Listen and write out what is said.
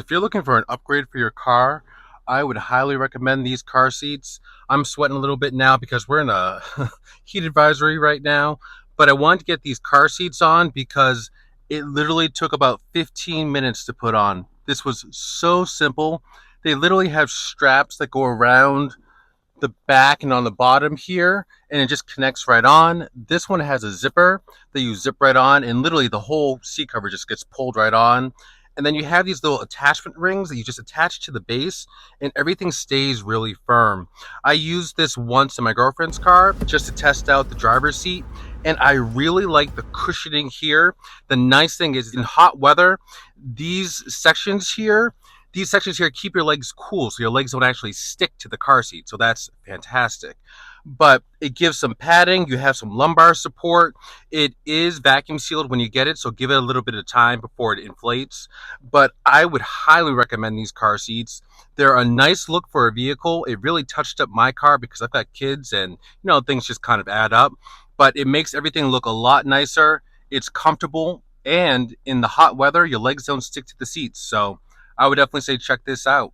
If you're looking for an upgrade for your car, I would highly recommend these car seats. I'm sweating a little bit now because we're in a heat advisory right now, but I wanted to get these car seats on because it literally took about 15 minutes to put on. This was so simple. They literally have straps that go around the back and on the bottom here, and it just connects right on. This one has a zipper that you zip right on, and literally the whole seat cover just gets pulled right on. And then you have these little attachment rings that you just attach to the base, and everything stays really firm. I used this once in my girlfriend's car just to test out the driver's seat, and I really like the cushioning here. The nice thing is, in hot weather, these sections here keep your legs cool, so your legs don't actually stick to the car seat. So that's fantastic. But it gives some padding. You have some lumbar support. It is vacuum sealed when you get it, so give it a little bit of time before it inflates. But I would highly recommend these car seats. They're a nice look for a vehicle. It really touched up my car because I've got kids and things just kind of add up. But it makes everything look a lot nicer. It's comfortable, and in the hot weather, your legs don't stick to the seats. So I would definitely say check this out.